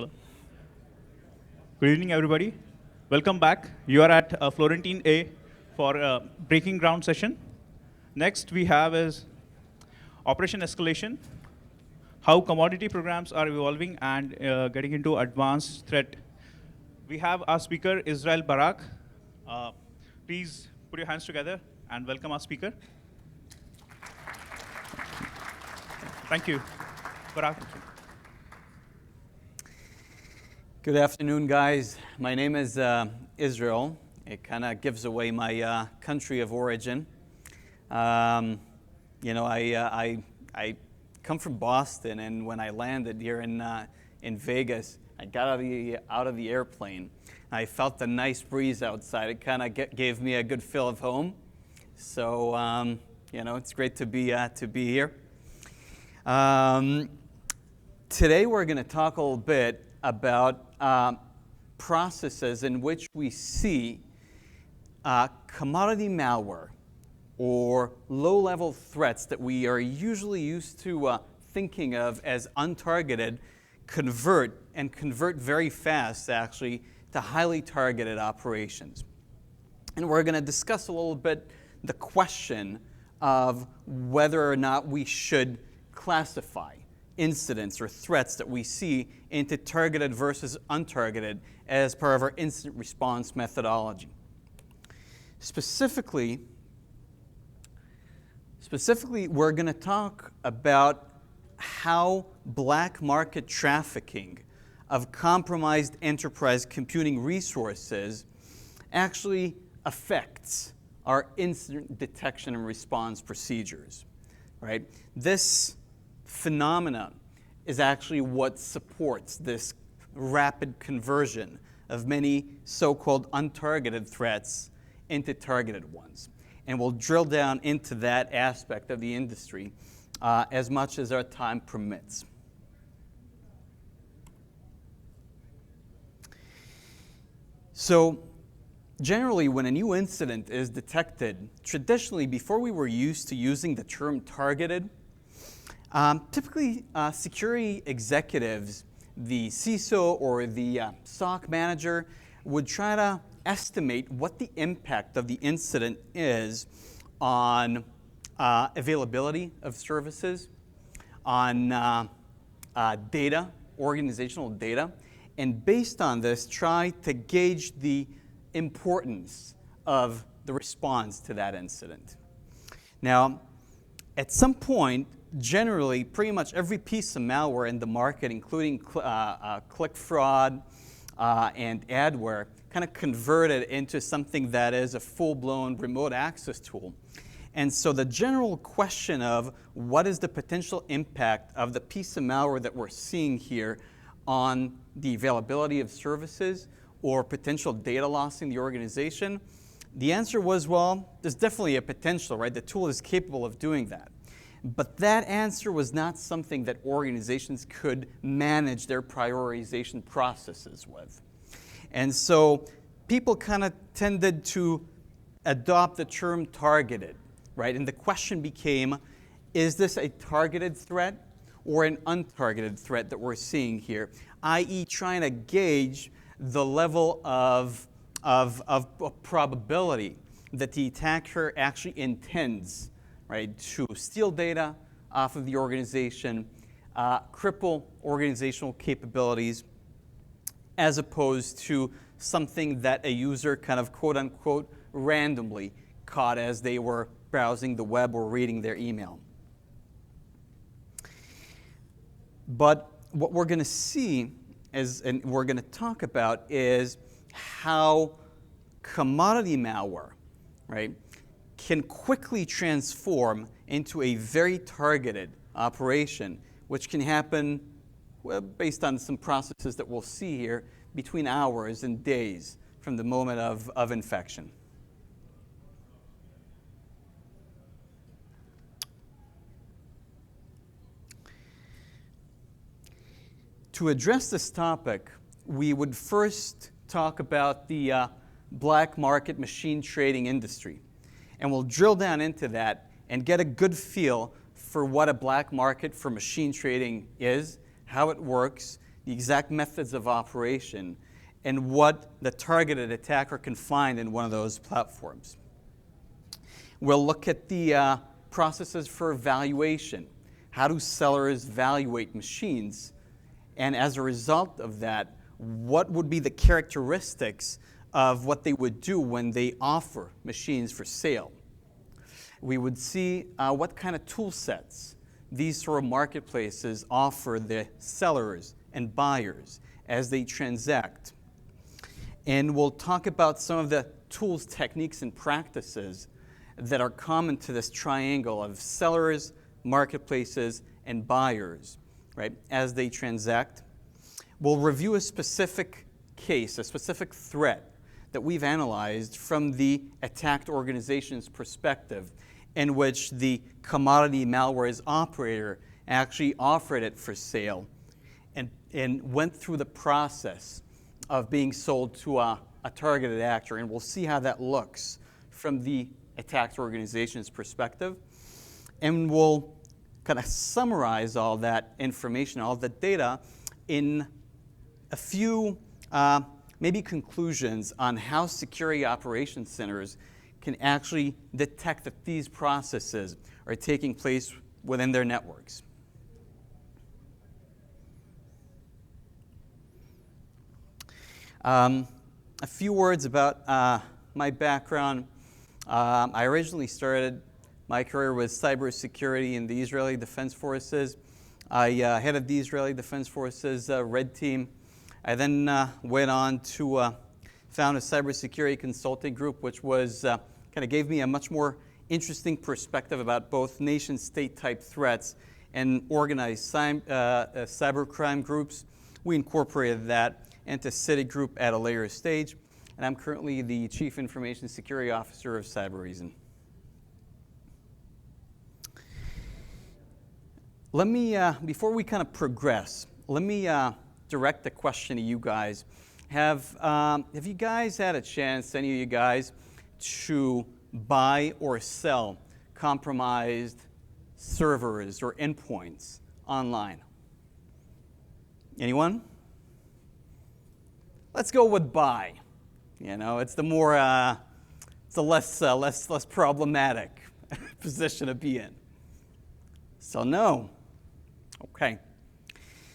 Hello. Good evening, everybody. Welcome back. You are at Florentine A for a breaking ground session. Next we have is Operation Escalation, how commodity programs are evolving and getting into advanced threat. We have our speaker, Israel Barak. Please put your hands together and welcome our speaker. Thank you. Barak. Good afternoon, guys. My name is Israel. It kind of gives away my country of origin. I come from Boston, and when I landed here in Vegas, I got out of the airplane. I felt the nice breeze outside. It kind of gave me a good feel of home. So it's great to be here. Today we're going to talk a little bit about processes in which we see commodity malware or low-level threats that we are usually used to thinking of as untargeted convert very fast, actually, to highly targeted operations. And we're going to discuss a little bit the question of whether or not we should classify incidents or threats that we see into targeted versus untargeted as part of our incident response methodology. Specifically, we're going to talk about how black market trafficking of compromised enterprise computing resources actually affects our incident detection and response procedures, right? This phenomenon is actually what supports this rapid conversion of many so-called untargeted threats into targeted ones. And we'll drill down into that aspect of the industry as much as our time permits. So generally, when a new incident is detected, traditionally, before we were used to using the term targeted, typically, security executives, the CISO or the SOC manager, would try to estimate what the impact of the incident is on availability of services, on data, organizational data, and based on this, try to gauge the importance of the response to that incident. Now, at some point, generally, pretty much every piece of malware in the market, including click fraud and adware, kind of converted into something that is a full-blown remote access tool. And so the general question of what is the potential impact of the piece of malware that we're seeing here on the availability of services or potential data loss in the organization, the answer was, well, there's definitely a potential, right? The tool is capable of doing that. But that answer was not something that organizations could manage their prioritization processes with. And so people kind of tended to adopt the term targeted, right? And the question became, is this a targeted threat or an untargeted threat that we're seeing here? i.e. trying to gauge the level of probability that the attacker actually intends, right, to steal data off of the organization, cripple organizational capabilities, as opposed to something that a user kind of quote-unquote randomly caught as they were browsing the web or reading their email. But what we're going to see and we're going to talk about is how commodity malware, right, can quickly transform into a very targeted operation, which can happen, well, based on some processes that we'll see here, between hours and days from the moment of infection. To address this topic, we would first talk about the black market machine trading industry. And we'll drill down into that and get a good feel for what a black market for machine trading is, how it works, the exact methods of operation, and what the targeted attacker can find in one of those platforms. We'll look at the processes for evaluation. How do sellers evaluate machines? And as a result of that, what would be the characteristics of what they would do when they offer machines for sale? We would see what kind of tool sets these sort of marketplaces offer the sellers and buyers as they transact. And we'll talk about some of the tools, techniques, and practices that are common to this triangle of sellers, marketplaces, and buyers, right, as they transact. We'll review a specific case, a specific threat that we've analyzed from the attacked organization's perspective, in which the commodity malware's operator actually offered it for sale and went through the process of being sold to a targeted actor. And we'll see how that looks from the attacked organization's perspective. And we'll kind of summarize all that information, all the data, in a few maybe conclusions on how security operations centers can actually detect that these processes are taking place within their networks. A few words about my background. I originally started my career with cybersecurity in the Israeli Defense Forces. I headed the Israeli Defense Forces Red Team. I then went on to found a cybersecurity consulting group, which was kind of gave me a much more interesting perspective about both nation-state type threats and organized cybercrime groups. We incorporated that into Citigroup at a later stage, and I'm currently the Chief Information Security Officer of Cybereason. Let me, before we kind of progress, let me direct the question to you guys. Have you guys had a chance, any of you guys, to buy or sell compromised servers or endpoints online? Anyone? Let's go with buy. You know, it's the more, it's the less problematic position to be in. So no. Okay.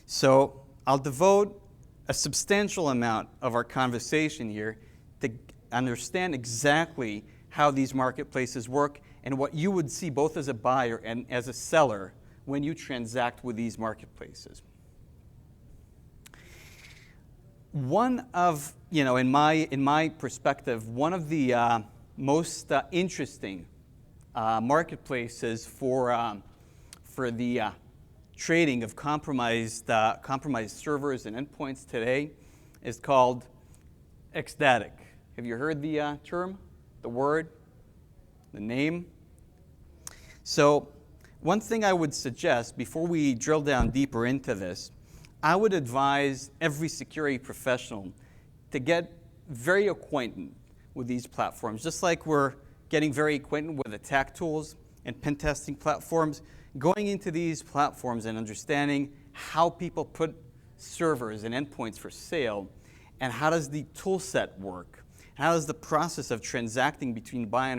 So I'll devote a substantial amount of our conversation here to understand exactly how these marketplaces work and what you would see both as a buyer and as a seller when you transact with these marketplaces. One of, in my perspective, one of the most interesting marketplaces for the trading of compromised servers and endpoints today is called ecstatic. Have you heard the term, the word, the name? So one thing I would suggest before we drill down deeper into this, I would advise every security professional to get very acquainted with these platforms. Just like we're getting very acquainted with attack tools and pen testing platforms, going into these platforms and understanding how people put servers and endpoints for sale, and how does the tool set work, how does the process of transacting between buyer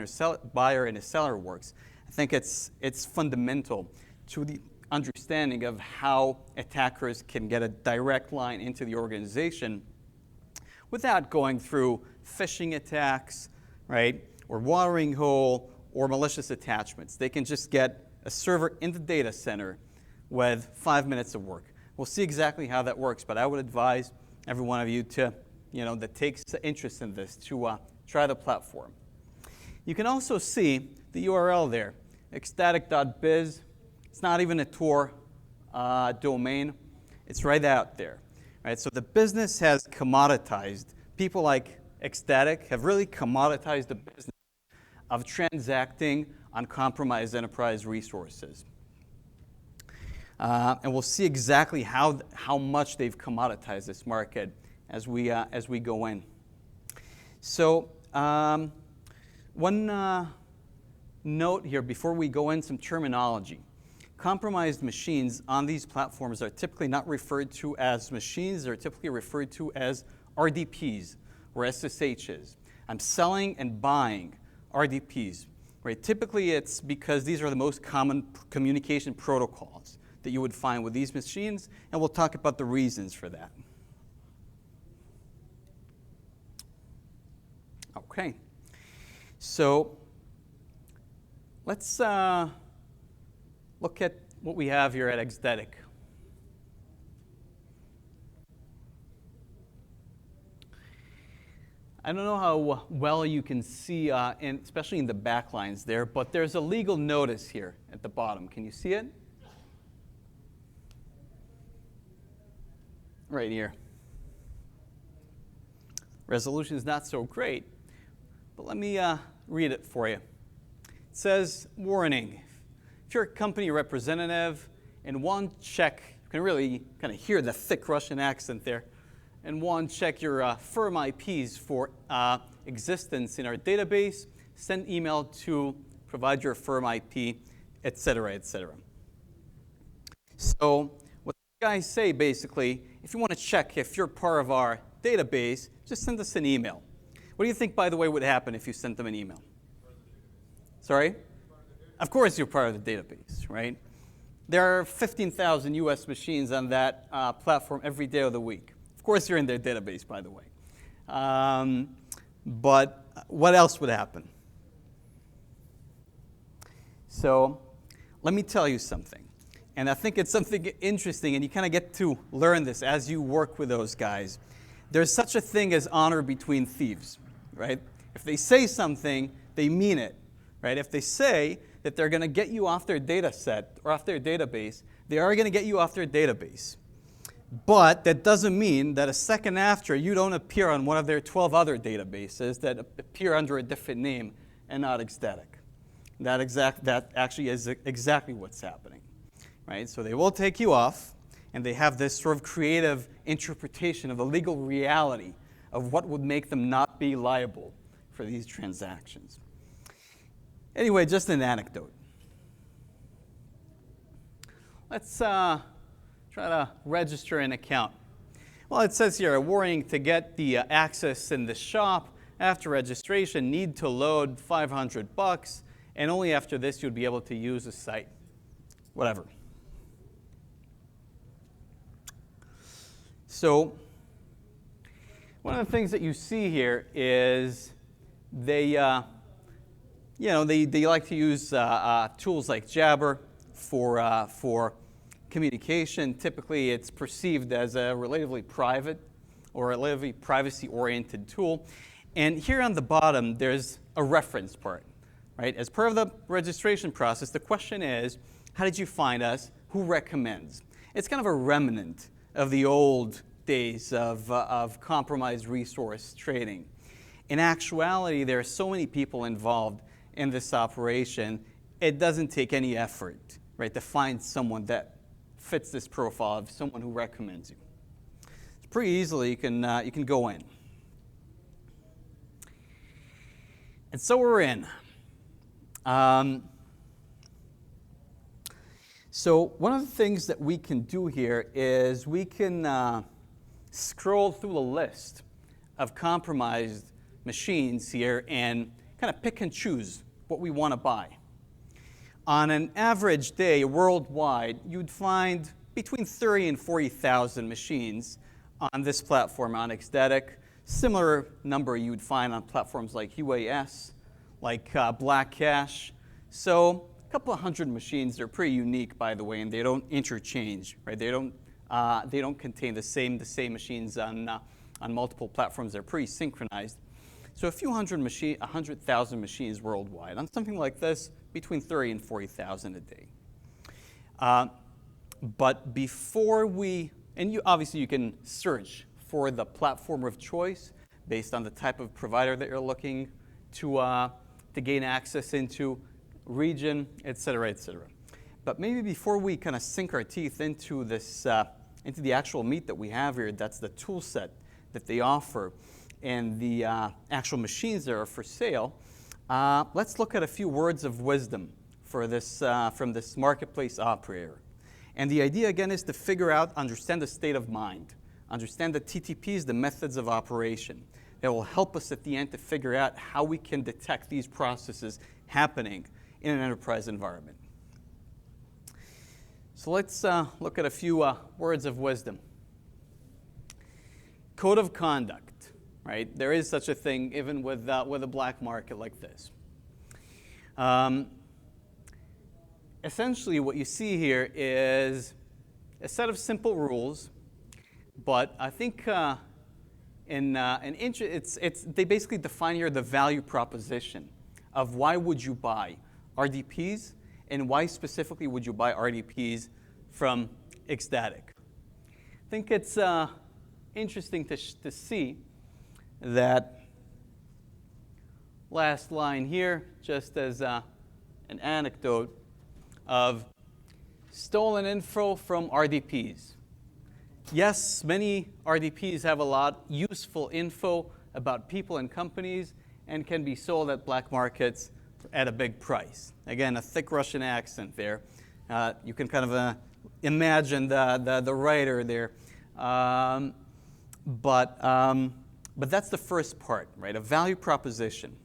and a seller works. I think it's fundamental to the understanding of how attackers can get a direct line into the organization without going through phishing attacks, right, or watering hole, or malicious attachments. They can just get a server in the data center with 5 minutes of work. We'll see exactly how that works, but I would advise every one of you to, that takes interest in this, to try the platform. You can also see the URL there, ecstatic.biz. It's not even a Tor domain. It's right out there. Right? So the business has commoditized. People like Ecstatic have really commoditized the business of transacting on compromised enterprise resources. And we'll see exactly how much they've commoditized this market as we go in. So one note here before we go in, some terminology. compromised machines on these platforms are typically not referred to as machines. They're typically referred to as RDPs or SSHs. I'm selling and buying RDPs. Right? Typically, it's because these are the most common communication protocols that you would find with these machines, and we'll talk about the reasons for that. Okay, so let's look at what we have here at Exdetic. I don't know how well you can see, especially in the back lines there, but there's a legal notice here at the bottom. Can you see it? Right here. Resolution is not so great, but let me read it for you. It says, warning, if you're a company representative and want to check, you can really kind of hear the thick Russian accent there, and want to check your firm IPs for existence in our database, send email to provide your firm IP, etc., etc. So what the guys say basically, if you want to check if you're part of our database, just send us an email. What do you think, by the way, would happen if you sent them an email? Sorry? Of course you're part of the database, right? There are 15,000 US machines on that platform every day of the week. Of course you're in their database, by the way. But what else would happen? So let me tell you something. And I think it's something interesting, and you kind of get to learn this as you work with those guys. There's such a thing as honor between thieves, right? If they say something, they mean it, right? If they say that they're going to get you off their data set or off their database, they are going to get you off their database. But that doesn't mean that a second after you don't appear on one of their 12 other databases that appear under a different name and not Exdetic. That actually is exactly what's happening, right? So they will take you off, and they have this sort of creative interpretation of the legal reality of what would make them not be liable for these transactions. Anyway, just an anecdote. Let's try to register an account. Well, it says here, a warning to get the access in the shop. After registration, need to load $500, and only after this you'd be able to use the site. Whatever. So, one of the things that you see here is they like to use tools like Jabber for communication. Typically, it's perceived as a relatively private or a relatively privacy-oriented tool. And here on the bottom, there's a reference part, right? As part of the registration process, the question is, how did you find us? Who recommends? It's kind of a remnant of the old days of compromised resource trading. In actuality, there are so many people involved in this operation, it doesn't take any effort, right, to find someone that fits this profile of someone who recommends you. It's pretty easily you can go in. And so we're in. So one of the things that we can do here is we can scroll through a list of compromised machines here and kind of pick and choose what we want to buy. On an average day worldwide, you'd find between 30 and 40,000 machines on this platform, on Exdetic. Similar number you'd find on platforms like UAS, like Black Cash. So a couple of hundred machines. They're pretty unique, by the way, and they don't interchange, right? They don't contain the same machines on multiple platforms. They're pretty synchronized. So a few 100,000 machines worldwide. On something like this, between 30 and 40,000 a day. But before obviously you can search for the platform of choice based on the type of provider that you're looking to gain access into, region, et cetera, et cetera. But maybe before we kind of sink our teeth into this, into the actual meat that we have here, that's the tool set that they offer and the actual machines that are for sale, let's look at a few words of wisdom for this, from this marketplace operator. And the idea, again, is to figure out, understand the state of mind, understand the TTPs, the methods of operation. That will help us at the end to figure out how we can detect these processes happening in an enterprise environment. So let's look at a few words of wisdom. Code of conduct, right? There is such a thing even with a black market like this. Essentially, what you see here is a set of simple rules, but I think they basically define here the value proposition of why would you buy RDPs and why specifically would you buy RDPs from Ecstatic. I think it's interesting to see that last line here, just as an anecdote of stolen info from RDPs. Yes, many RDPs have a lot useful info about people and companies and can be sold at black markets at a big price. Again, a thick Russian accent there. You can kind of imagine the writer there. But that's the first part, right? A value proposition.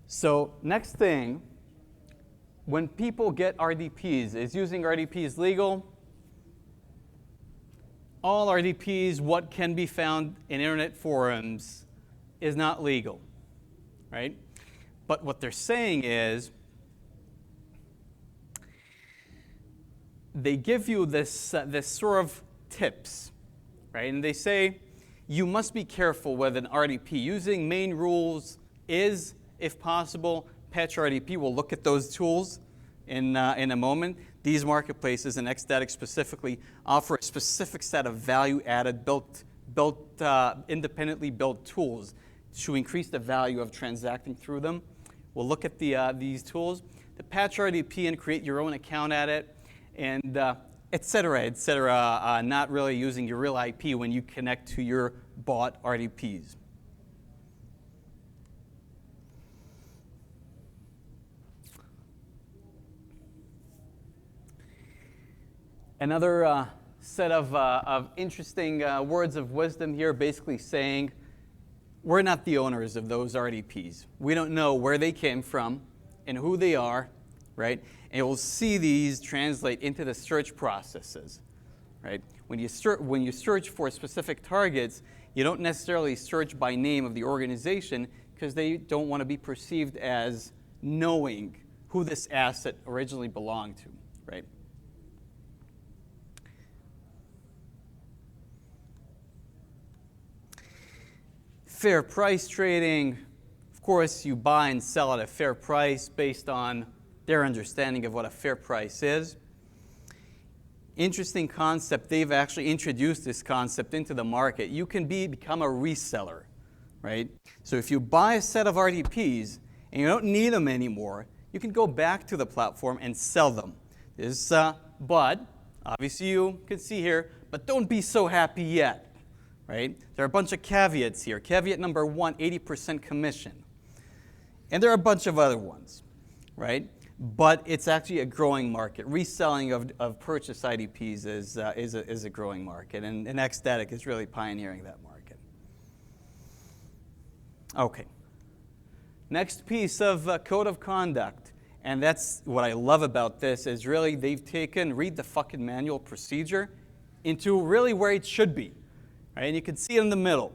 So next thing, when people get RDPs, is using RDPs legal? All RDPs, what can be found in internet forums, is not legal, right? But what they're saying is, they give you this sort of tips, right? And they say, you must be careful with an RDP. Using main rules is, if possible, patch RDP. We'll look at those tools in a moment. These marketplaces, and Ecstatic specifically, offer a specific set of value-added, independently built tools to increase the value of transacting through them. We'll look at these tools. To patch RDP and create your own account at it, and et cetera, not really using your real IP when you connect to your bought RDPs. Another set of interesting words of wisdom here, basically saying we're not the owners of those RDPs. We don't know where they came from and who they are, right? And you'll see these translate into the search processes, right? When you search for specific targets, you don't necessarily search by name of the organization because they don't want to be perceived as knowing who this asset originally belonged to, right? Fair price trading, of course, you buy and sell at a fair price based on their understanding of what a fair price is. Interesting concept, they've actually introduced this concept into the market. You can become a reseller, right? So if you buy a set of RDPs and you don't need them anymore, you can go back to the platform and sell them. But, obviously you can see here, but don't be so happy yet. Right? There are a bunch of caveats here. Caveat number 1, 80% commission. And there are a bunch of other ones, right? But it's actually a growing market. Reselling of purchase IDPs is a growing market, and Ecstatic is really pioneering that market. Okay. Next piece of code of conduct, and that's what I love about this, is really they've taken read the fucking manual procedure into really where it should be. Right, and you can see it in the middle.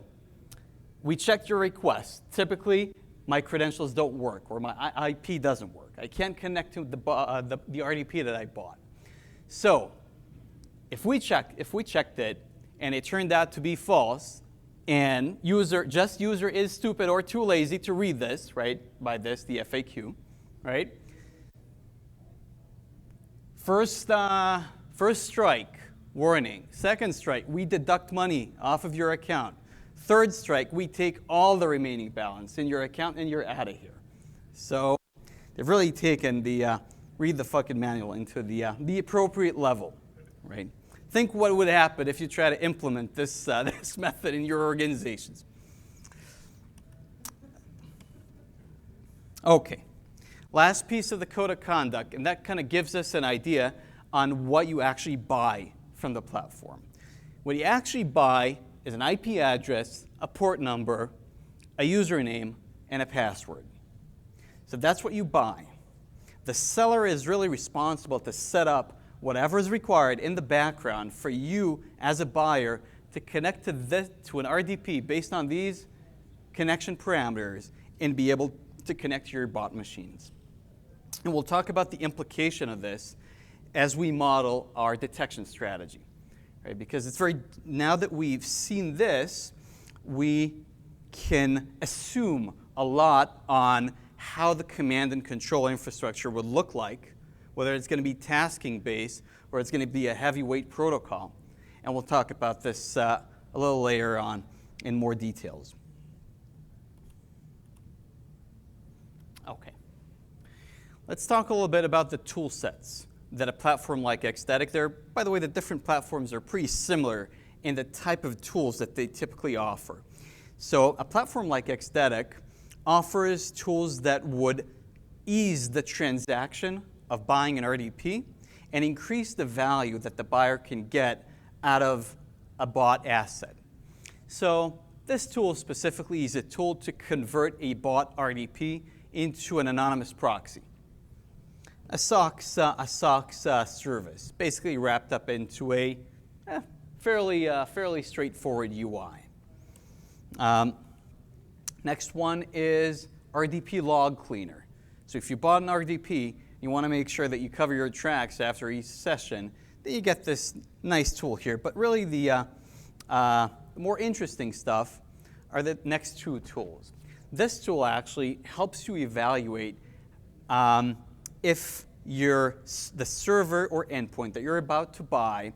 We checked your request. Typically, my credentials don't work or my IP doesn't work. I can't connect to the RDP that I bought. So, if we checked it and it turned out to be false, and user is stupid or too lazy to read this, right? By this, the FAQ, right? First strike. Warning. Second strike, we deduct money off of your account. Third strike, we take all the remaining balance in your account and you're out of here. So they've really taken the read the fucking manual into the appropriate level, right? Think what would happen if you try to implement this method in your organizations. Okay, last piece of the code of conduct, and that kind of gives us an idea on what you actually buy from the platform. What you actually buy is an IP address, a port number, a username, and a password. So that's what you buy. The seller is really responsible to set up whatever is required in the background for you as a buyer to connect to an RDP based on these connection parameters and be able to connect to your bot machines. And we'll talk about the implication of this as we model our detection strategy. Right? Because now that we've seen this, we can assume a lot on how the command and control infrastructure would look like, whether it's going to be tasking based or it's going to be a heavyweight protocol. And we'll talk about this a little later on in more details. Okay. Let's talk a little bit about the tool sets that a platform like Ecstatic, by the way, the different platforms are pretty similar in the type of tools that they typically offer. So a platform like Ecstatic offers tools that would ease the transaction of buying an RDP and increase the value that the buyer can get out of a bought asset. So this tool specifically is a tool to convert a bought RDP into an anonymous proxy. A SOX service, basically wrapped up into a fairly straightforward UI. Next one is RDP log cleaner. So if you bought an RDP, you want to make sure that you cover your tracks after each session, then you get this nice tool here. But really the more interesting stuff are the next two tools. This tool actually helps you evaluate if the server or endpoint that you're about to buy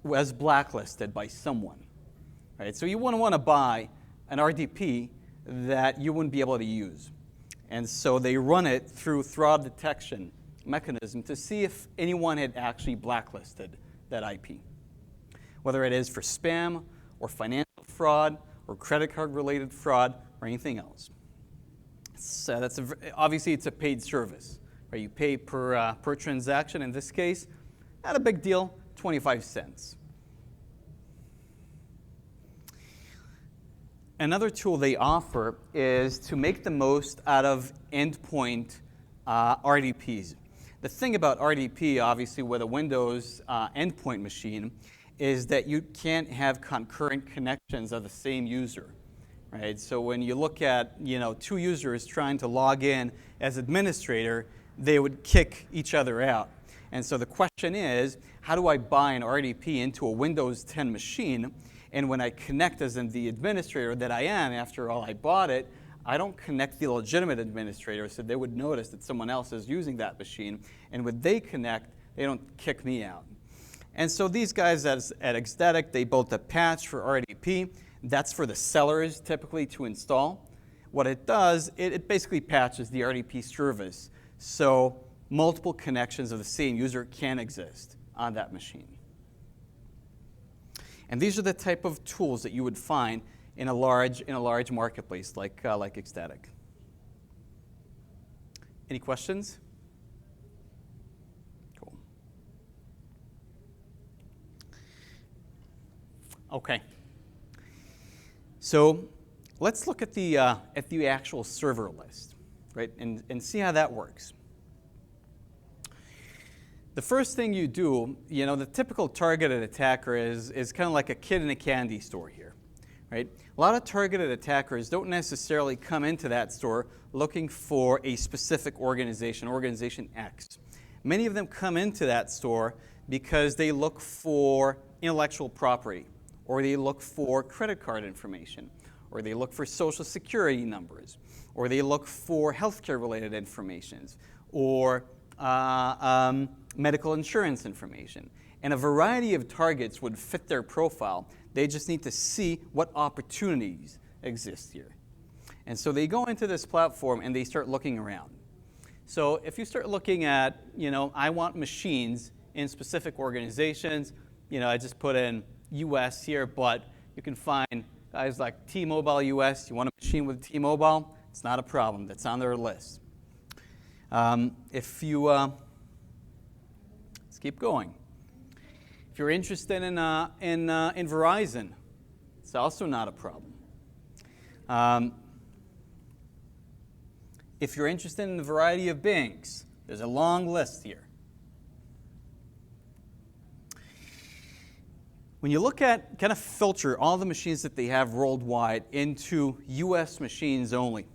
was blacklisted by someone. Right? So you wouldn't want to buy an RDP that you wouldn't be able to use. And so they run it through fraud detection mechanism to see if anyone had actually blacklisted that IP, whether it is for spam or financial fraud or credit card related fraud or anything else. So obviously it's a paid service. Right? You pay per transaction. In this case, not a big deal, 25 cents. Another tool they offer is to make the most out of endpoint RDPs. The thing about RDP, obviously, with a Windows endpoint machine, is that you can't have concurrent connections of the same user. Right? So when you look at two users trying to log in as administrator, they would kick each other out. And so the question is, how do I buy an RDP into a Windows 10 machine? And when I connect as the administrator that I am, after all, I bought it, I don't connect the legitimate administrator, so they would notice that someone else is using that machine. And when they connect, they don't kick me out. And so these guys at Ecstatic, they built a patch for RDP. That's for the sellers typically to install. What it does, it basically patches the RDP service. So multiple connections of the same user can exist on that machine. And these are the type of tools that you would find in a large marketplace like Ecstatic. Any questions? Cool. Okay. So let's look at the actual server list, right, and see how that works. The first thing you do, the typical targeted attacker is kind of like a kid in a candy store here, right? A lot of targeted attackers don't necessarily come into that store looking for a specific organization, Organization X. Many of them come into that store because they look for intellectual property, or they look for credit card information, or they look for social security numbers, or they look for healthcare related information, or medical insurance information. And a variety of targets would fit their profile. They just need to see what opportunities exist here. And so they go into this platform and they start looking around. So if you start looking at, I want machines in specific organizations, I just put in US here, but you can find guys like T-Mobile US. You want a machine with T-Mobile? It's not a problem. That's on their list. Let's keep going. If you're interested in Verizon, it's also not a problem. If you're interested in a variety of banks, there's a long list here. When you look at, kind of filter all the machines that they have worldwide into US machines only.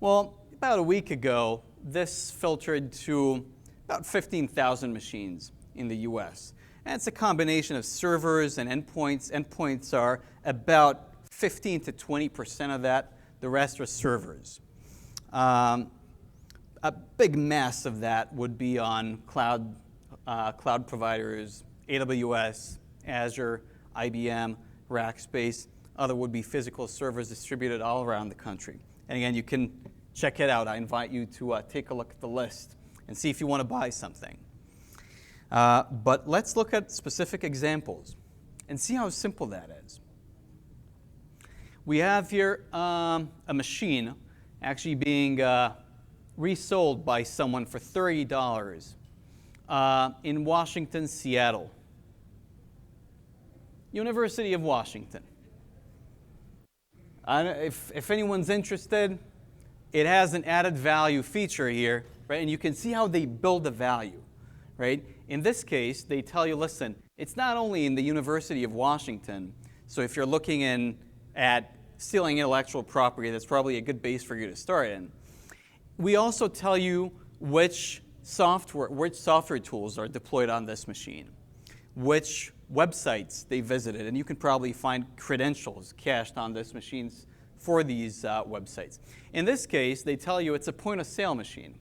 Well, about a week ago, this filtered to about 15,000 machines in the US. And it's a combination of servers and endpoints. Endpoints are about 15 to 20% of that. The rest are servers. A big mass of that would be on cloud providers, AWS, Azure, IBM, Rackspace. Other would be physical servers distributed all around the country. And again, you can check it out. I invite you to take a look at the list and see if you want to buy something. But let's look at specific examples and see how simple that is. We have here a machine actually being resold by someone for $30 in Washington, Seattle. University of Washington. If anyone's interested, it has an added value feature here, right? And you can see how they build the value, right? In this case, they tell you, listen, it's not only in the University of Washington, so if you're looking at stealing intellectual property, that's probably a good base for you to start in. We also tell you which software tools are deployed on this machine, which websites they visited, and you can probably find credentials cached on this machines for these websites. In this case, they tell you it's a point-of-sale machine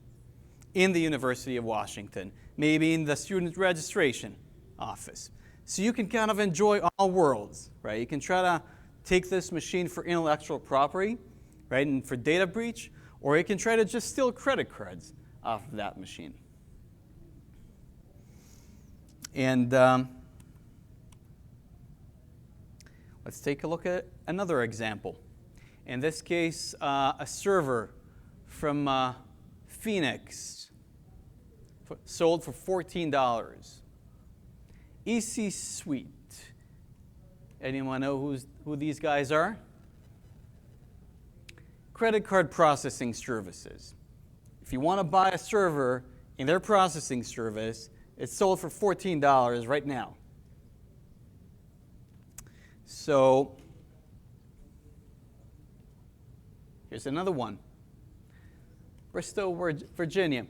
in the University of Washington, maybe in the student registration office. So you can kind of enjoy all worlds, right? You can try to take this machine for intellectual property, right, and for data breach, or you can try to just steal credit cards off of that machine. And let's take a look at another example. In this case, a server from Phoenix sold for $14. EC Suite. Anyone know who these guys are? Credit card processing services. If you want to buy a server in their processing service, it's sold for $14 right now. So here's another one. Bristol, Virginia.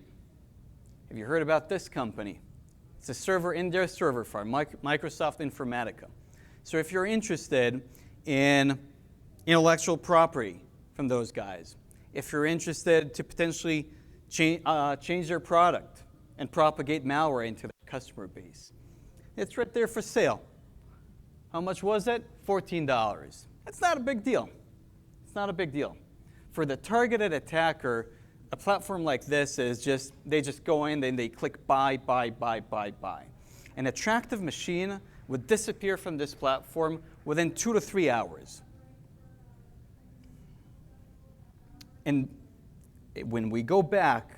Have you heard about this company? It's a server in their server farm, Microsoft Informatica. So if you're interested in intellectual property from those guys, if you're interested to potentially change their product and propagate malware into their customer base, it's right there for sale. How much was it? $14. That's not a big deal. It's not a big deal. For the targeted attacker, a platform like this is they just go in and they click buy. An attractive machine would disappear from this platform within 2 to 3 hours. And when we go back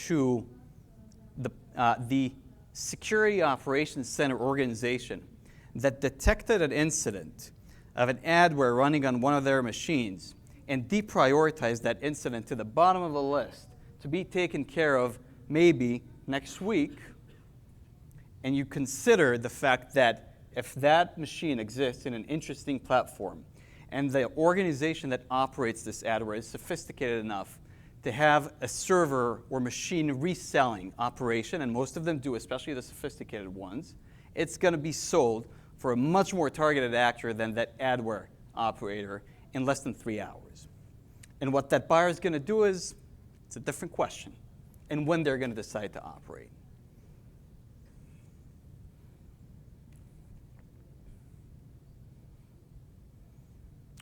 to the Security Operations Center organization that detected an incident of an adware running on one of their machines and deprioritized that incident to the bottom of the list to be taken care of maybe next week, and you consider the fact that if that machine exists in an interesting platform and the organization that operates this adware is sophisticated enough to have a server or machine reselling operation, and most of them do, especially the sophisticated ones, it's going to be sold for a much more targeted actor than that adware operator in less than 3 hours. And what that buyer is going to do is, it's a different question, and when they're going to decide to operate.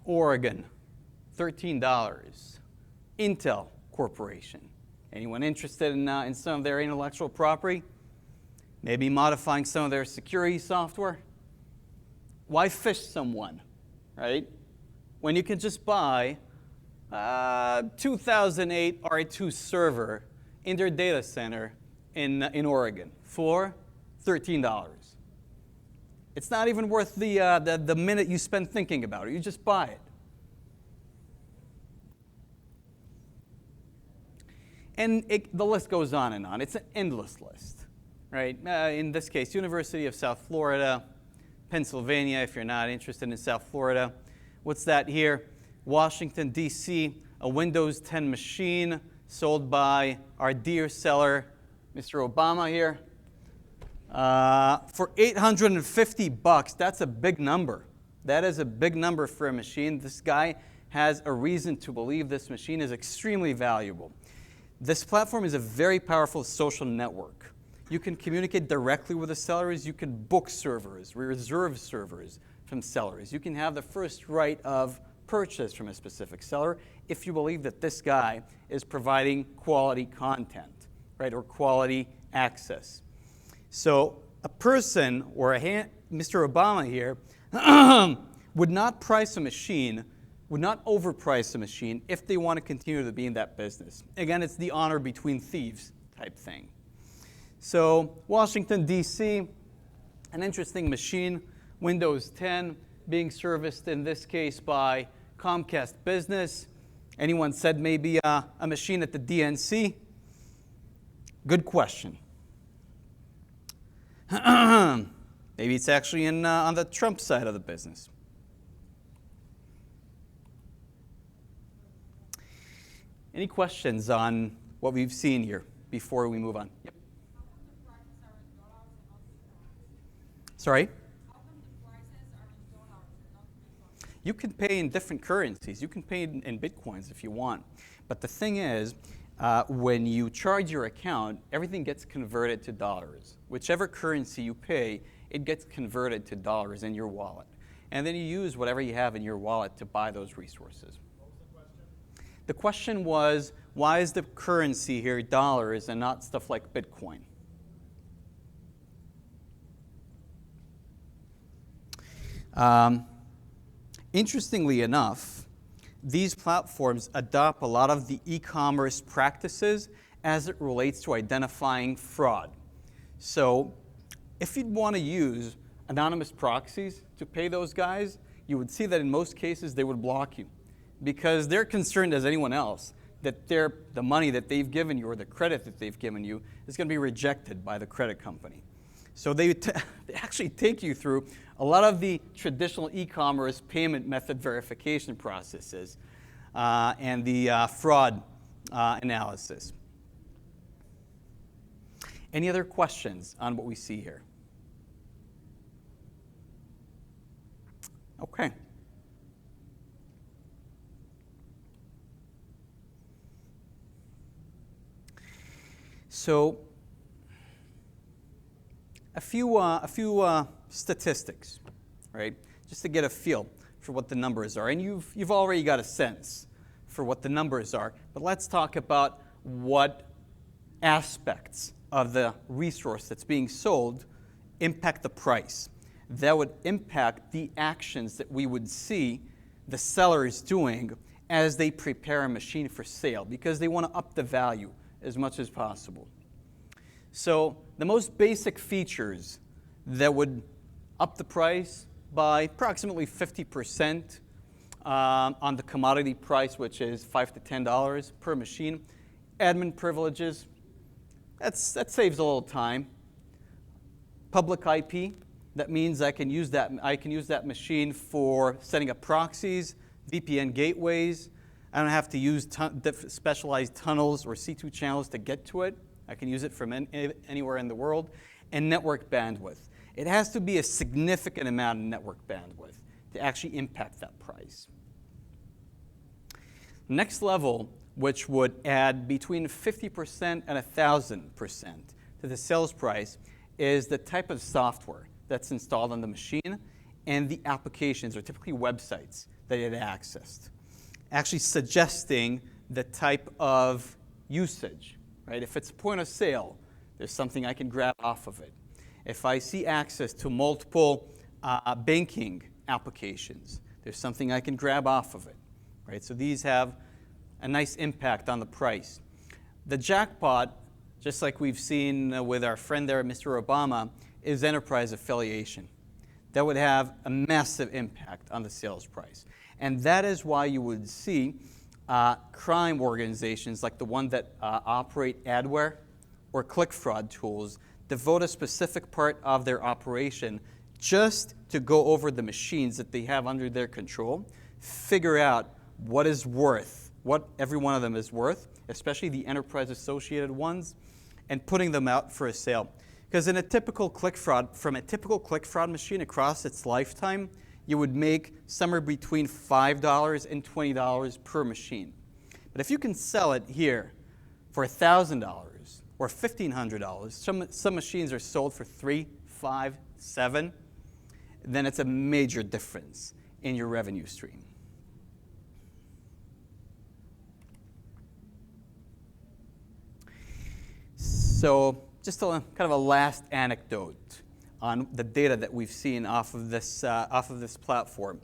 Oregon, $13. Intel Corporation. Anyone interested in some of their intellectual property? Maybe modifying some of their security software? Why fish someone, right? When you can just buy 2008 R2 server in their data center in Oregon for $13. It's not even worth the minute you spend thinking about it. You just buy it. And the list goes on and on. It's an endless list, right? In this case, University of South Florida, Pennsylvania, if you're not interested in South Florida. What's that here? Washington, D.C., a Windows 10 machine sold by our dear seller, Mr. Obama here, for $850. That's a big number. That is a big number for a machine. This guy has a reason to believe this machine is extremely valuable. This platform is a very powerful social network. You can communicate directly with the sellers. You can book servers, reserve servers from sellers. You can have the first right of purchase from a specific seller if you believe that this guy is providing quality content, right, or quality access. So a person, or Mr. Obama here, would not price a machine, would not overprice a machine if they want to continue to be in that business. Again, it's the honor between thieves type thing. So Washington, D.C., an interesting machine, Windows 10, being serviced in this case by Comcast Business. Anyone said maybe a machine at the DNC? Good question. Maybe it's actually on the Trump side of the business. Any questions on what we've seen here before we move on? Yep. Sorry? You can pay in different currencies. You can pay in Bitcoins if you want. But the thing is, when you charge your account, everything gets converted to dollars. Whichever currency you pay, it gets converted to dollars in your wallet. And then you use whatever you have in your wallet to buy those resources. What was the question? The question was, why is the currency here dollars and not stuff like Bitcoin? Interestingly enough, these platforms adopt a lot of the e-commerce practices as it relates to identifying fraud. So if you'd want to use anonymous proxies to pay those guys, you would see that in most cases they would block you because they're concerned as anyone else that the money that they've given you or the credit that they've given you is going to be rejected by the credit company. So they actually take you through a lot of the traditional e-commerce payment method verification processes and the fraud analysis. Any other questions on what we see here? Okay. So a few statistics, right? Just to get a feel for what the numbers are. And you've already got a sense for what the numbers are. But let's talk about what aspects of the resource that's being sold impact the price. That would impact the actions that we would see the sellers doing as they prepare a machine for sale because they want to up the value as much as possible. So the most basic features that would up the price by approximately 50% on the commodity price, which is $5 to $10 per machine. Admin privileges, that saves a little time. Public IP, that means I can use that machine for setting up proxies, VPN gateways. I don't have to use specialized tunnels or C2 channels to get to it. I can use it from anywhere in the world. And network bandwidth. It has to be a significant amount of network bandwidth to actually impact that price. Next level, which would add between 50% and 1,000% to the sales price, is the type of software that's installed on the machine and the applications, or typically websites, that it accessed. Actually suggesting the type of usage, right? If it's point of sale, there's something I can grab off of it. If I see access to multiple banking applications, there's something I can grab off of it, right? So these have a nice impact on the price. The jackpot, just like we've seen with our friend there, Mr. Obama, is enterprise affiliation. That would have a massive impact on the sales price. And that is why you would see crime organizations like the one that operate adware or click fraud tools devote a specific part of their operation just to go over the machines that they have under their control, figure out what is worth, what every one of them is worth, especially the enterprise-associated ones, and putting them out for a sale. Because in a typical click fraud, from a typical click fraud machine across its lifetime, you would make somewhere between $5 and $20 per machine. But if you can sell it here for $1,000 or $1,500, some machines are sold for $3, $5, $7, then it's a major difference in your revenue stream. So just kind of a last anecdote on the data that we've seen off of this platform.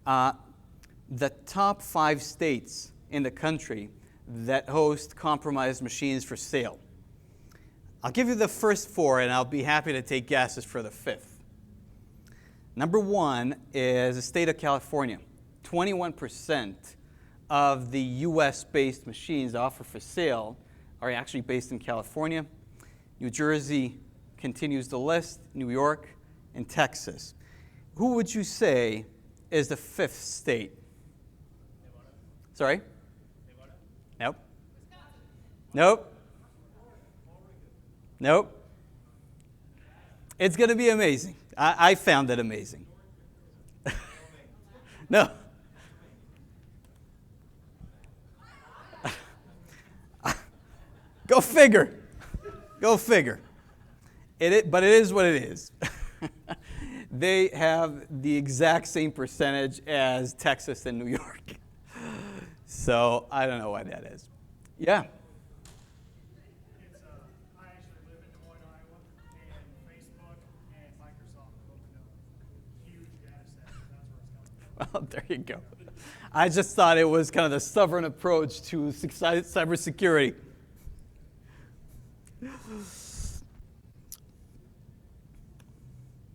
The top 5 states in the country that host compromised machines for sale. I'll give you the first 4, and I'll be happy to take guesses for the 5th. Number 1 is the state of California. 21% of the US-based machines offered for sale are actually based in California. New Jersey continues the list, New York, and Texas. Who would you say is the 5th state? Nevada. Sorry? Nevada. Nope. Nope. Nope. It's going to be amazing. I found it amazing. No. Go figure. Go figure. But it is what it is. They have the exact same percentage as Texas and New York. So I don't know why that is. Yeah. I actually live in Des Moines, Iowa, and Facebook and Microsoft both know huge data sets. That's where it's coming from. Well, there you go. I just thought it was kind of the stubborn approach to cybersecurity.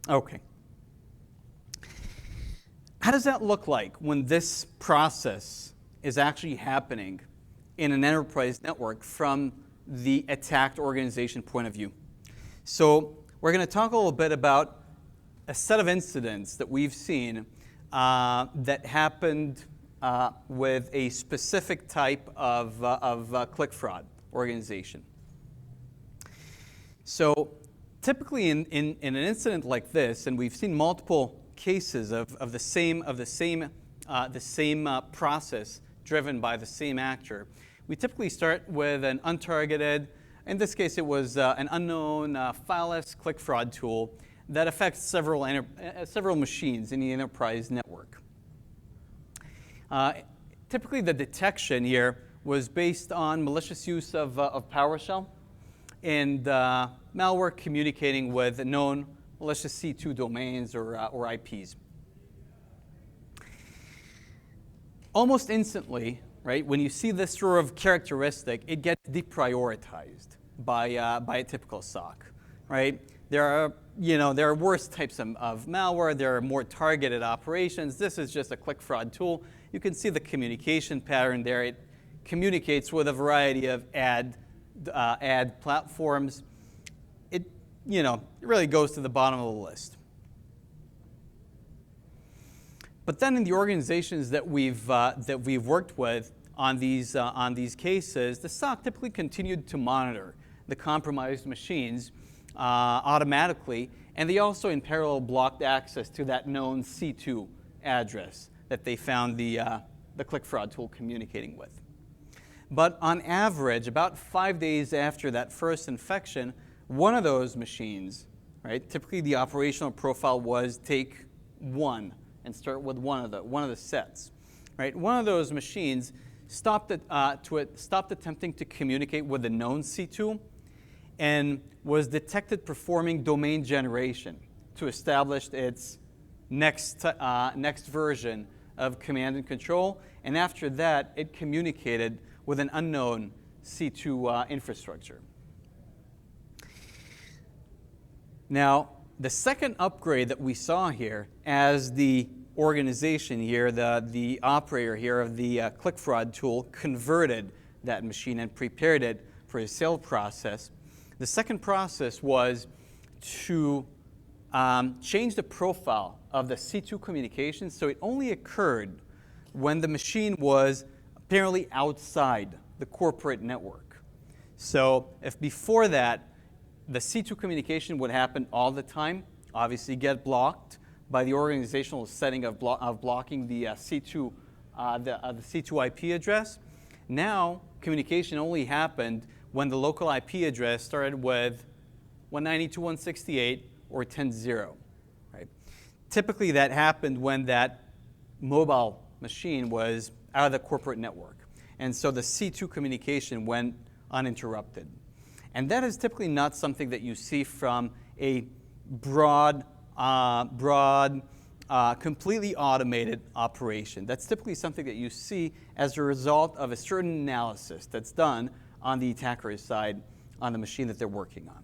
Okay. How does that look like when this process is actually happening in an enterprise network from the attacked organization point of view? So we're going to talk a little bit about a set of incidents that we've seen that happened with a specific type of click fraud organization. So typically in an incident like this, and we've seen multiple cases of the same process driven by the same actor, we typically start with an untargeted, in this case it was an unknown fileless click fraud tool that affects several machines in the enterprise network. Typically the detection here was based on malicious use of PowerShell and malware communicating with known malicious C2 domains or IPs. Almost instantly, right, when you see this sort of characteristic, it gets deprioritized by a typical SOC, right? There are worse types of malware. There are more targeted operations. This is just a click fraud tool. You can see the communication pattern there. It communicates with a variety of ad platforms. It really goes to the bottom of the list. But then in the organizations that we've worked with on these cases, the SOC typically continued to monitor the compromised machines automatically, and they also in parallel blocked access to that known C2 address that they found the click fraud tool communicating with. But on average, about 5 days after that first infection, one of those machines, right? Typically the operational profile was take one and start with one of the sets, right? One of those machines stopped attempting to communicate with the known C2 and was detected performing domain generation to establish its next version of command and control, and after that, it communicated with an unknown C2 infrastructure. Now, the second upgrade that we saw here as the organization here, the operator here of the click fraud tool converted that machine and prepared it for a sale process, the second process was to change the profile of the C2 communication so it only occurred when the machine was apparently outside the corporate network. So if before that, the C2 communication would happen all the time, obviously get blocked by the organizational setting of blocking the C2 IP address. Now, communication only happened when the local IP address started with 192.168 or 10.0. Right? Typically, that happened when that mobile machine was out of the corporate network. And so the C2 communication went uninterrupted. And that is typically not something that you see from a broad, completely automated operation. That's typically something that you see as a result of a certain analysis that's done on the attacker's side on the machine that they're working on.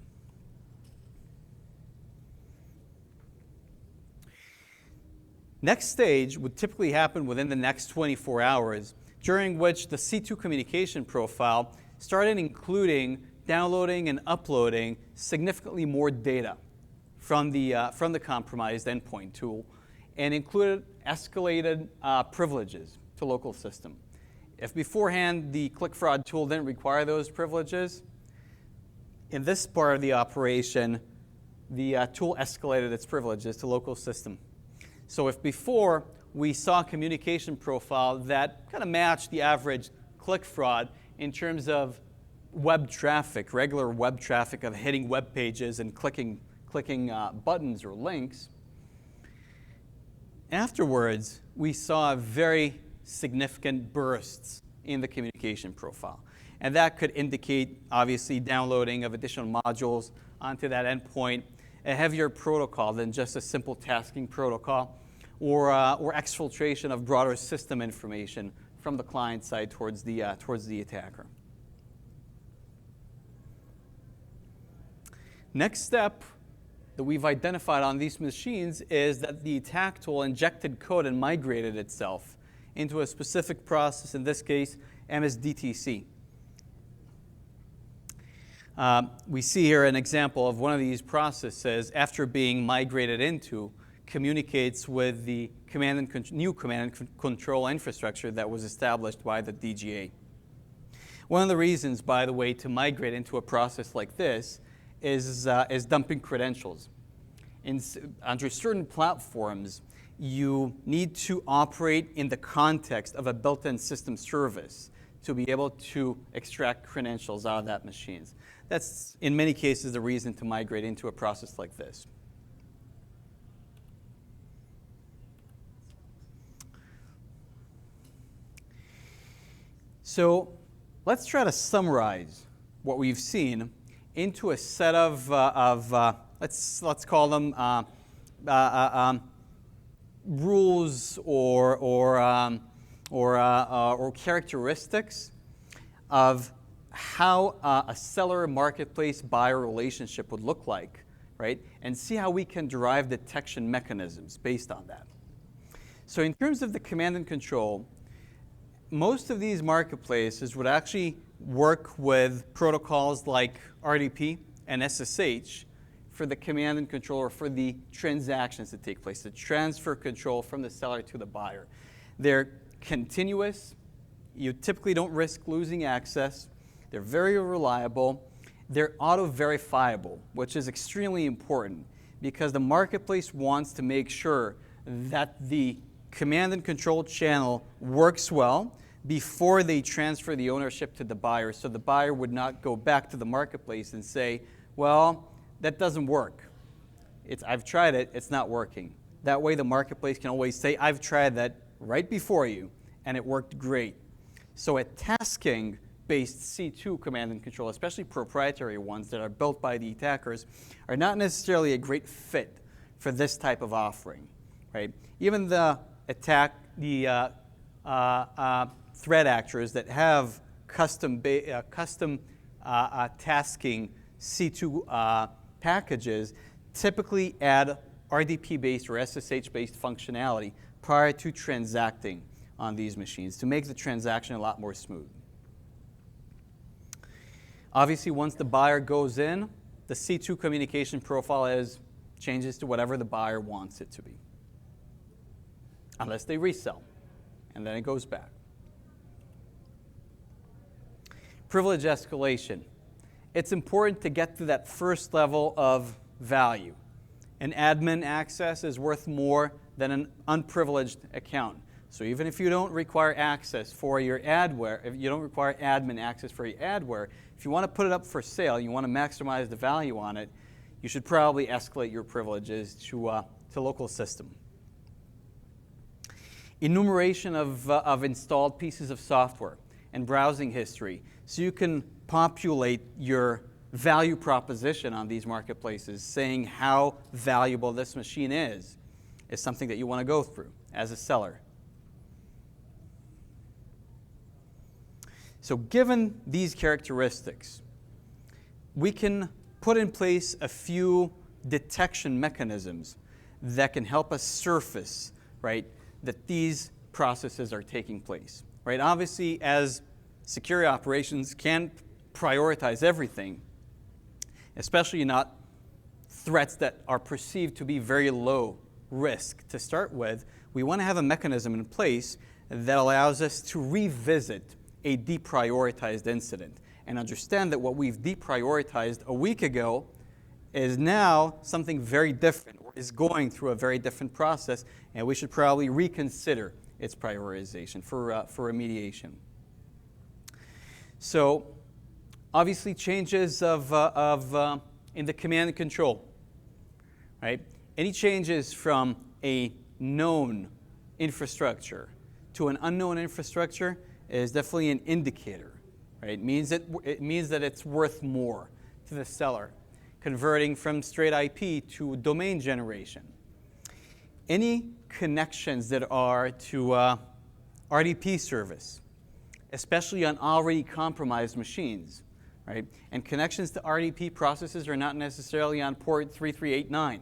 Next stage would typically happen within the next 24 hours, during which the C2 communication profile started including downloading and uploading significantly more data from the compromised endpoint tool, and included escalated privileges to local system. If beforehand the click fraud tool didn't require those privileges, in this part of the operation, the tool escalated its privileges to local system. So if before we saw a communication profile that kind of matched the average click fraud in terms of web traffic, regular web traffic of hitting web pages and clicking buttons or links, afterwards we saw very significant bursts in the communication profile. And that could indicate, obviously, downloading of additional modules onto that endpoint, a heavier protocol than just a simple tasking protocol, or exfiltration of broader system information from the client side towards the attacker. Next step that we've identified on these machines is that the attack tool injected code and migrated itself into a specific process, in this case, MSDTC. We see here an example of one of these processes, after being migrated into, communicates with the new command and control infrastructure that was established by the DGA. One of the reasons, by the way, to migrate into a process like this is dumping credentials. Under certain platforms, you need to operate in the context of a built-in system service to be able to extract credentials out of that machine. That's, in many cases, the reason to migrate into a process like this. So let's try to summarize what we've seen into a set of let's call them rules or characteristics of how a seller marketplace buyer relationship would look like, right? And see how we can derive detection mechanisms based on that. So in terms of the command and control, most of these marketplaces would actually work with protocols like RDP and SSH for the command and control, or for the transactions that take place, the transfer control from the seller to the buyer. They're continuous. You typically don't risk losing access. They're very reliable. They're auto-verifiable, which is extremely important because the marketplace wants to make sure that the command and control channel works well before they transfer the ownership to the buyer, so the buyer would not go back to the marketplace and say, well, that doesn't work. I've tried it, it's not working. That way the marketplace can always say, I've tried that right before you, and it worked great. So a tasking-based C2 command and control, especially proprietary ones that are built by the attackers, are not necessarily a great fit for this type of offering, right? Even the attack threat actors that have custom tasking C2 packages typically add RDP-based or SSH-based functionality prior to transacting on these machines to make the transaction a lot more smooth. Obviously, once the buyer goes in, the C2 communication profile changes to whatever the buyer wants it to be, unless they resell, and then it goes back. Privilege escalation. It's important to get to that first level of value. An admin access is worth more than an unprivileged account. So even if you don't require access for your adware, if you don't require admin access for your adware, if you want to put it up for sale, you want to maximize the value on it, you should probably escalate your privileges to local system. Enumeration of installed pieces of software and browsing history, so you can populate your value proposition on these marketplaces, saying how valuable this machine is something that you want to go through as a seller. So given these characteristics, we can put in place a few detection mechanisms that can help us surface, right, that these processes are taking place. Right? Obviously, as security operations can't prioritize everything, especially not threats that are perceived to be very low risk to start with, we want to have a mechanism in place that allows us to revisit a deprioritized incident and understand that what we've deprioritized a week ago is now something very different, or is going through a very different process, and we should probably reconsider its prioritization for remediation. So, obviously, changes in the command and control. Right? Any changes from a known infrastructure to an unknown infrastructure is definitely an indicator. Right? It means that it's worth more to the seller. Converting from straight IP to domain generation. Any connections that are to RDP service, especially on already compromised machines, right? And connections to RDP processes are not necessarily on port 3389,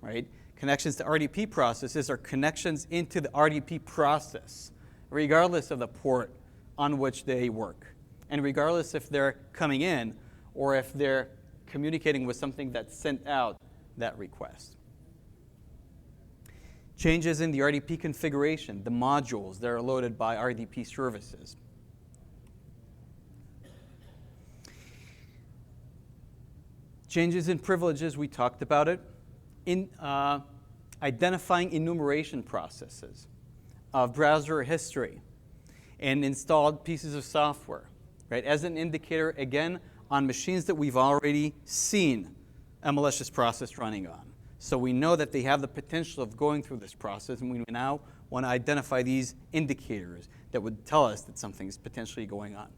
right? Connections to RDP processes are connections into the RDP process, regardless of the port on which they work, and regardless if they're coming in or if they're communicating with something that sent out that request. Changes in the RDP configuration, the modules that are loaded by RDP services. Changes in privileges, we talked about it. In identifying enumeration processes of browser history and installed pieces of software, right? As an indicator, again, on machines that we've already seen a malicious process running on. So we know that they have the potential of going through this process, and we now want to identify these indicators that would tell us that something is potentially going on.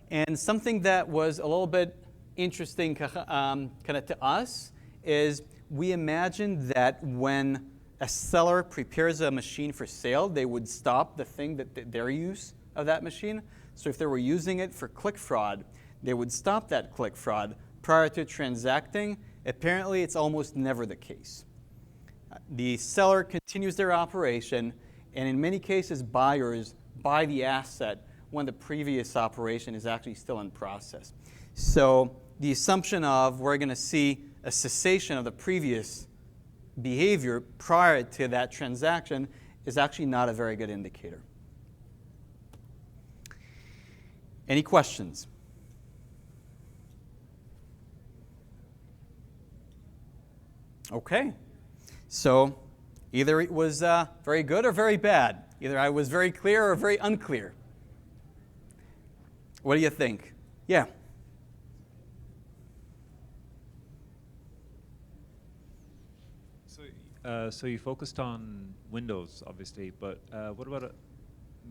And something that was a little bit interesting kind of to us is we imagined that when a seller prepares a machine for sale, they would stop the thing that their use of that machine. So if they were using it for click fraud, they would stop that click fraud prior to transacting. Apparently, it's almost never the case. The seller continues their operation, and in many cases, buyers buy the asset when the previous operation is actually still in process. So the assumption of we're going to see a cessation of the previous behavior prior to that transaction is actually not a very good indicator. Any questions? Okay. So either it was very good or very bad. Either I was very clear or very unclear. What do you think? Yeah. So you focused on Windows, obviously, but what about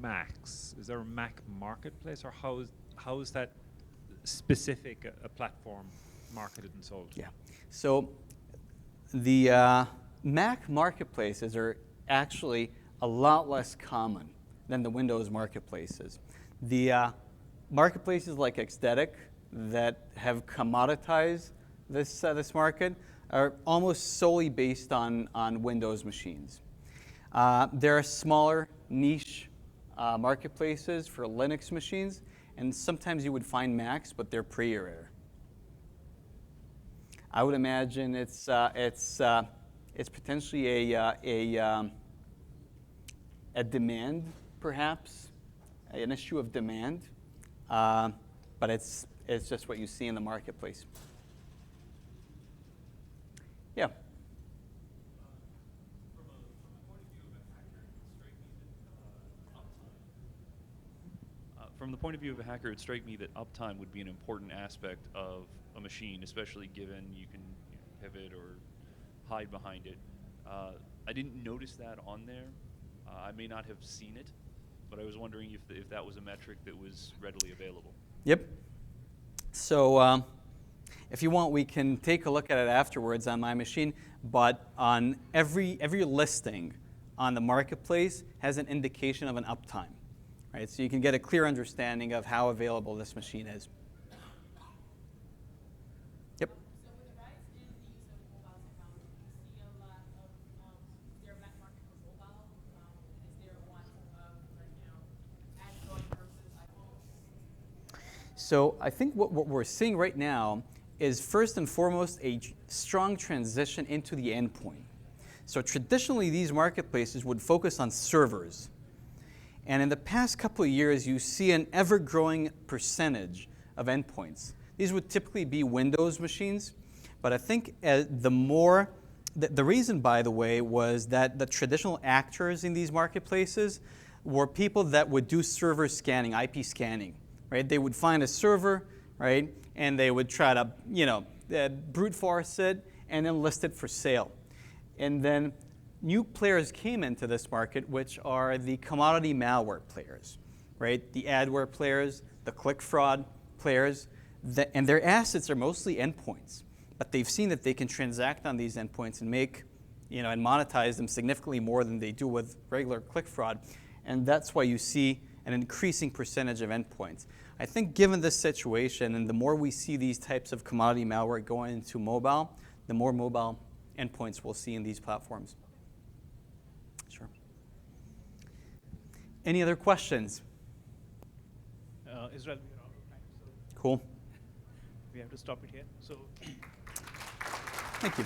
Macs? Is there a Mac marketplace, or how is that specific a platform marketed and sold? Yeah. So the Mac marketplaces are actually a lot less common than the Windows marketplaces. The marketplaces like Ecstatic that have commoditized this market are almost solely based on Windows machines. There are smaller niche marketplaces for Linux machines, and sometimes you would find Macs, but they're pretty rare. I would imagine it's potentially a demand, perhaps, an issue of demand, but it's just what you see in the marketplace. Yeah. From the point of view of a hacker, it strikes me that uptime would be an important aspect of a machine, especially given you can pivot or hide behind it. I didn't notice that on there. I may not have seen it, but I was wondering if that was a metric that was readily available. Yep. So if you want, we can take a look at it afterwards on my machine, but on every listing on the marketplace has an indication of an uptime. Right, so you can get a clear understanding of how available this machine is. Yep. So with the rise in the use of mobile technology, do you see a lot of, is there a black market for mobile? Is there one of, Android versus iPhone? So I think what we're seeing right now is first and foremost a strong transition into the endpoint. So traditionally, these marketplaces would focus on servers. And in the past couple of years, you see an ever-growing percentage of endpoints. These would typically be Windows machines, but I think the reason, by the way, was that the traditional actors in these marketplaces were people that would do server scanning, IP scanning, right? They would find a server, right, and they would try to, brute force it and then list it for sale. And then new players came into this market, which are the commodity malware players, right? The adware players, the click fraud players, and their assets are mostly endpoints. But they've seen that they can transact on these endpoints and make, and monetize them significantly more than they do with regular click fraud. And that's why you see an increasing percentage of endpoints. I think given this situation, and the more we see these types of commodity malware going into mobile, the more mobile endpoints we'll see in these platforms. Sure. Any other questions? Israel, we are out of time, so Cool. we have to stop it here. So, Thank you.